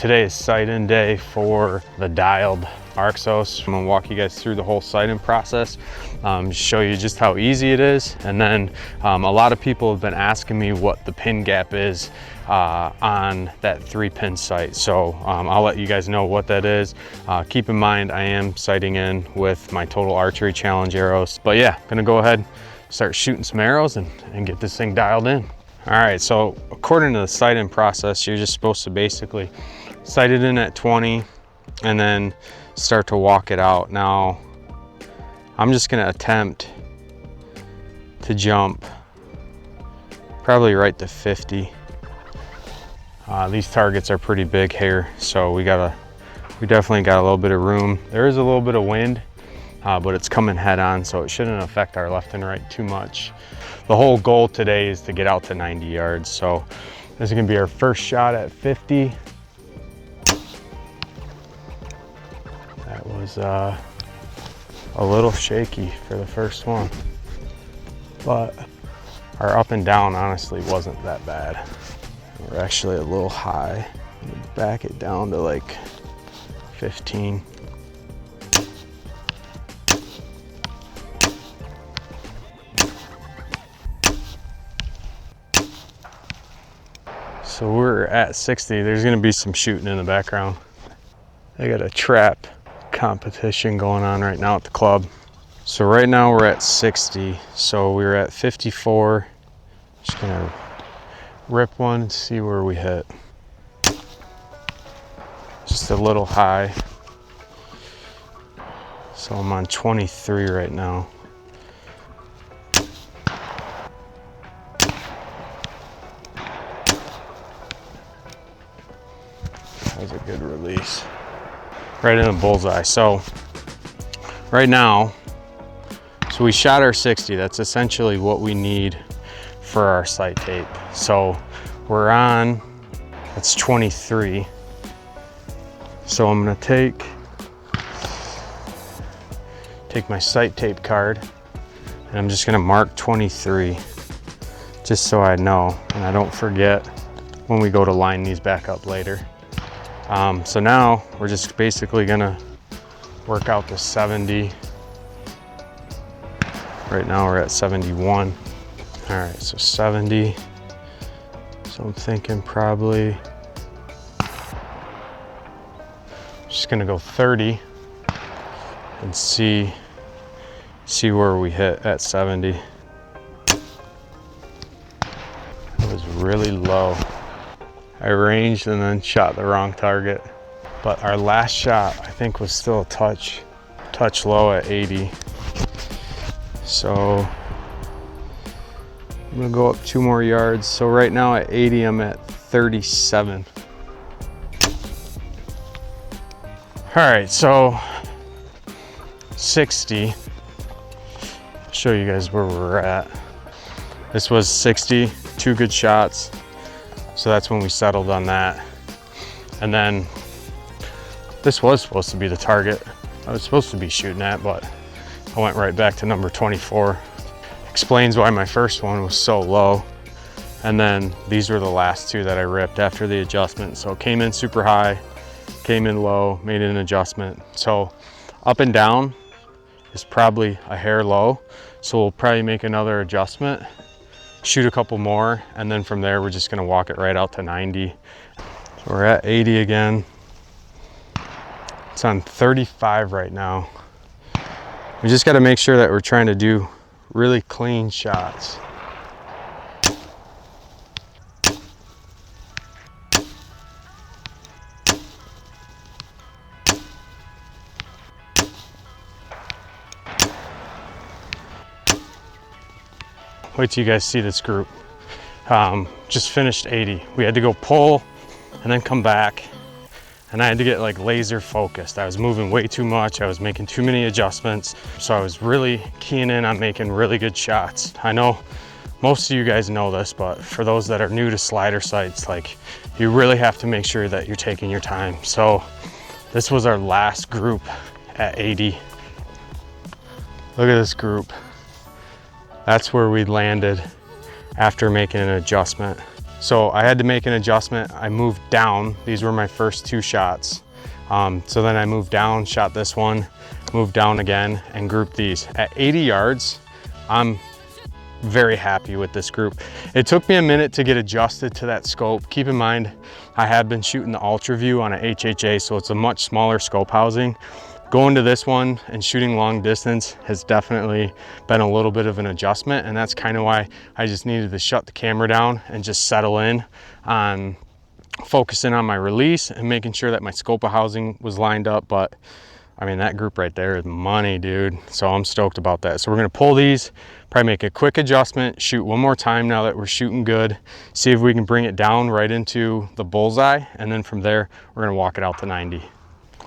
today is sight-in day for the Dialed Arxos. I'm gonna walk you guys through the whole sight-in process, show you just how easy it is. And then a lot of people have been asking me what the pin gap is on that 3-pin sight. So I'll let you guys know what that is. Keep in mind, I am sighting in with my Total Archery Challenge arrows. But yeah, gonna go ahead, start shooting some arrows and get this thing dialed in. All right, so according to the sight-in process, you're just supposed to basically sight it in at 20 and then start to walk it out. Now, I'm just gonna attempt to jump probably right to 50. These targets are pretty big here, so we definitely got a little bit of room. There is a little bit of wind, but it's coming head on, so it shouldn't affect our left and right too much. The whole goal today is to get out to 90 yards. So this is gonna be our first shot at 50. That was a little shaky for the first one, but our up and down honestly wasn't that bad. We're actually a little high. I'm gonna back it down to like 15. So we're at 60. There's gonna be some shooting in the background. They got a trap competition going on right now at the club. So right now we're at 60. So we were at 54. Just gonna rip one and see where we hit. Just a little high. So I'm on 23 right now. That was a good release. Right in the bullseye. So right now, so we shot our 60. That's essentially what we need for our sight tape. So we're on, that's 23. So I'm gonna take my sight tape card and I'm just gonna mark 23 just so I know and I don't forget when we go to line these back up later. So now we're just basically gonna work out to 70. Right now we're at 71. All right, so 70. So I'm thinking probably, just gonna go 30 and see where we hit at 70. It was really low. I ranged and then shot the wrong target. But our last shot, I think, was still a touch low at 80. So I'm gonna go up 2 more yards. So right now at 80, I'm at 37. All right, so 60. I'll show you guys where we're at. This was 60, 2 good shots. So that's when we settled on that. And then this was supposed to be the target I was supposed to be shooting at, but I went right back to number 24. Explains why my first one was so low. And then these were the last 2 that I ripped after the adjustment. So it came in super high, came in low, made an adjustment. So up and down is probably a hair low. So we'll probably make another adjustment, shoot a couple more, and then from there we're just gonna walk it right out to 90. So we're at 80 again. It's on 35 right now. We just gotta make sure that we're trying to do really clean shots. Wait till you guys see this group. Just finished 80. We had to go pull and then come back. And I had to get like laser focused. I was moving way too much. I was making too many adjustments. So I was really keying in on making really good shots. I know most of you guys know this, but for those that are new to slider sights, like, you really have to make sure that you're taking your time. So this was our last group at 80. Look at this group. That's where we landed after making an adjustment. So I had to make an adjustment. I moved down. These were my first 2 shots. So then I moved down, shot this one, moved down again, and grouped these. At 80 yards, I'm very happy with this group. It took me a minute to get adjusted to that scope. Keep in mind, I have been shooting the Ultra View on a HHA, so it's a much smaller scope housing. Going to this one and shooting long distance has definitely been a little bit of an adjustment, and that's kind of why I just needed to shut the camera down and just settle in on focusing on my release and making sure that my scope of housing was lined up. But I mean, that group right there is money, dude. So I'm stoked about that. So we're gonna pull these, probably make a quick adjustment, shoot one more time now that we're shooting good, see if we can bring it down right into the bullseye, and then from there, we're gonna walk it out to 90.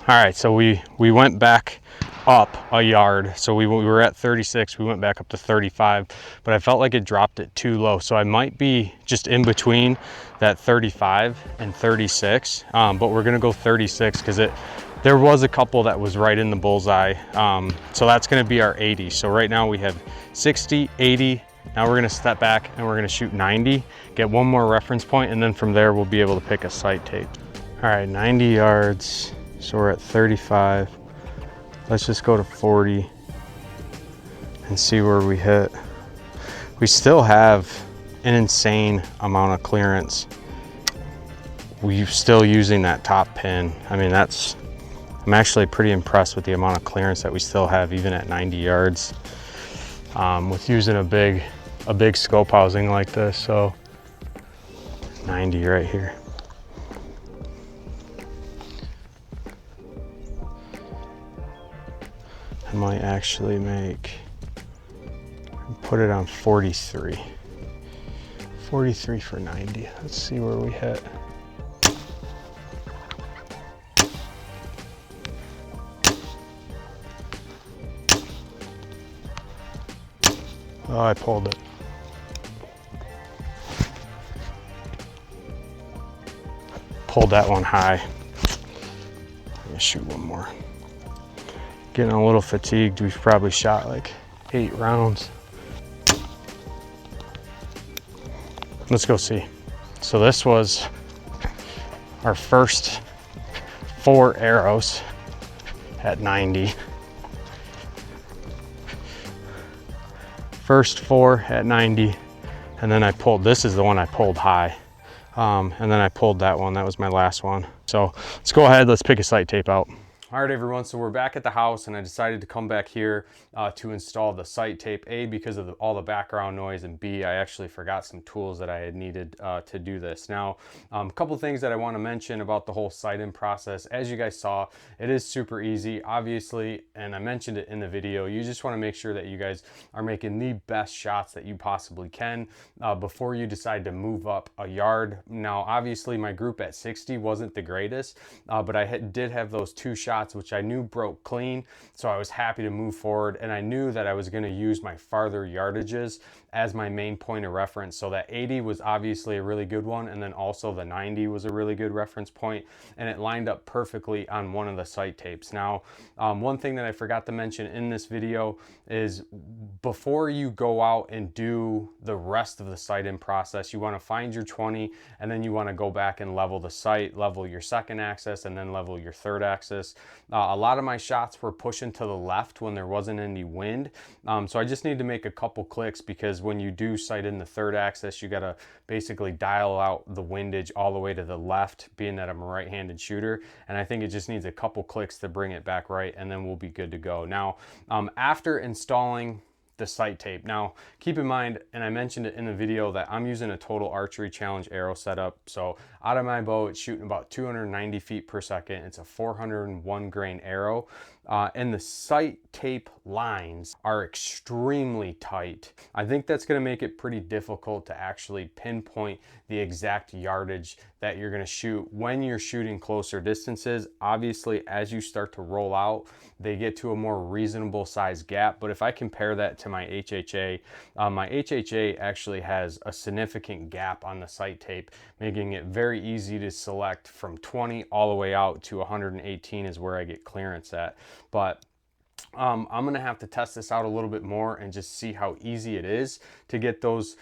All right, so we went back up a yard. So we were at 36, we went back up to 35, but I felt like it dropped it too low. So I might be just in between that 35 and 36, but we're gonna go 36 because there was a couple that was right in the bullseye. So that's gonna be our 80. So right now we have 60, 80. Now we're gonna step back and we're gonna shoot 90, get one more reference point, and then from there we'll be able to pick a sight tape. All right, 90 yards. So we're at 35. Let's just go to 40 and see where we hit. We still have an insane amount of clearance. We're still using that top pin. I mean, I'm actually pretty impressed with the amount of clearance that we still have even at 90 yards with using a big scope housing like this. So 90 right here. I might actually put it on 43. 43 for 90. Let's see where we hit. Oh, I pulled it. Pulled that one high. I'm gonna shoot one more. Getting a little fatigued. We've probably shot like 8 rounds. Let's go see. So this was our first 4 arrows at 90. First 4 at 90, and then this is the one I pulled high. And then I pulled that one. That was my last one. So let's go ahead, let's pick a sight tape out. All right, everyone, so we're back at the house, and I decided to come back here to install the sight tape, A, because of all the background noise, and B, I actually forgot some tools that I had needed to do this. Now, a couple things that I want to mention about the whole sight-in process. As you guys saw, it is super easy, obviously, and I mentioned it in the video. You just want to make sure that you guys are making the best shots that you possibly can before you decide to move up a yard. Now, obviously, my group at 60 wasn't the greatest, but I did have those 2 shots which I knew broke clean, so I was happy to move forward, and I knew that I was going to use my farther yardages as my main point of reference. So that 80 was obviously a really good one, and then also the 90 was a really good reference point, and it lined up perfectly on one of the sight tapes. Now, one thing that I forgot to mention in this video is before you go out and do the rest of the sight-in process, you want to find your 20, and then you want to go back and level the sight, level your second axis, and then level your third axis. A lot of my shots were pushing to the left when there wasn't any wind, so I just need to make a couple clicks, because when you do sight in the third axis, you got to basically dial out the windage all the way to the left, being that I'm a right-handed shooter, and I think it just needs a couple clicks to bring it back right, and then we'll be good to go. Now, after installing the sight tape. Now, keep in mind, and I mentioned it in the video, that I'm using a Total Archery Challenge arrow setup. So out of my bow, it's shooting about 290 feet per second. It's a 401 grain arrow. And the sight tape lines are extremely tight. I think that's going to make it pretty difficult to actually pinpoint the exact yardage that you're going to shoot when you're shooting closer distances. Obviously, as you start to roll out, they get to a more reasonable size gap. But if I compare that to my HHA actually has a significant gap on the sight tape, making it very easy to select from 20 all the way out to 118 is where I get clearance at. But I'm gonna have to test this out a little bit more and just see how easy it is to get those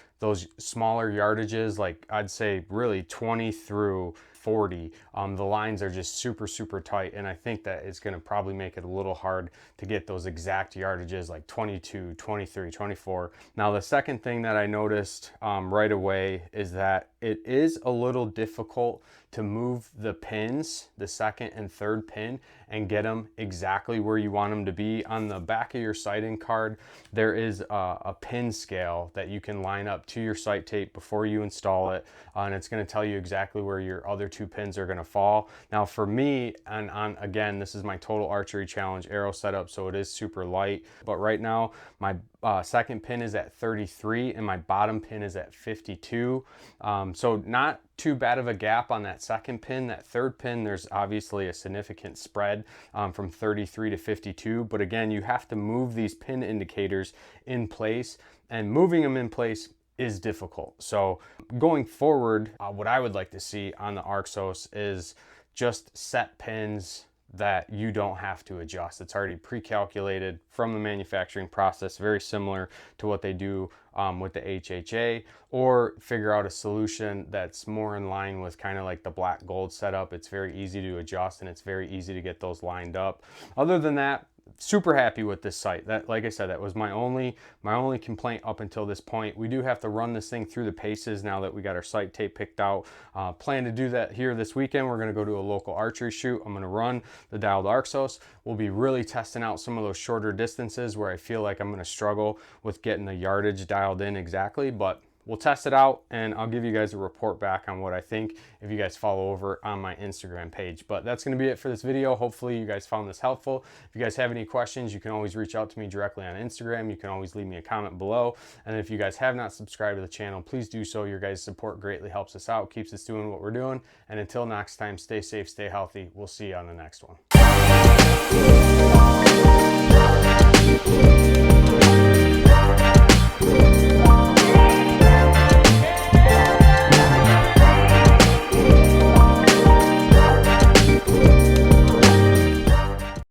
smaller yardages, like I'd say really 20 through 40. The lines are just super tight, and I think that it's going to probably make it a little hard to get those exact yardages like 22, 23, 24. Now the second thing that I noticed right away is that it is a little difficult to move the pins, the second and third pin, and get them exactly where you want them to be. On the back of your sight-in card, there is a pin scale that you can line up to your sight tape before you install it, and it's going to tell you exactly where your other two pins are going to fall. Now for me, and again, this is my Total Archery Challenge arrow setup, so it is super light, but right now my second pin is at 33 and my bottom pin is at 52. So not too bad of a gap on that second pin. That third pin, there's obviously a significant spread from 33 to 52, but again, you have to move these pin indicators in place, and moving them in place is difficult. So going forward, what I would like to see on the Arxos is just set pins that you don't have to adjust. It's already pre-calculated from the manufacturing process, very similar to what they do with the HHA, or figure out a solution that's more in line with kind of like the black gold setup. It's very easy to adjust and it's very easy to get those lined up. Other than that, super happy with this sight. That, like I said, that was my only complaint up until this point. We do have to run this thing through the paces now that we got our sight tape picked out. Plan to do that here this weekend. We're going to go to a local archery shoot. I'm going to run the Dialed Arxos. We'll be really testing out some of those shorter distances where I feel like I'm going to struggle with getting the yardage dialed in exactly, but we'll test it out and I'll give you guys a report back on what I think if you guys follow over on my Instagram page. But that's going to be it for this video. Hopefully you guys found this helpful. If you guys have any questions, you can always reach out to me directly on Instagram. You can always leave me a comment below. And if you guys have not subscribed to the channel, please do so. Your guys' support greatly helps us out, keeps us doing what we're doing. And until next time, stay safe, stay healthy. We'll see you on the next one.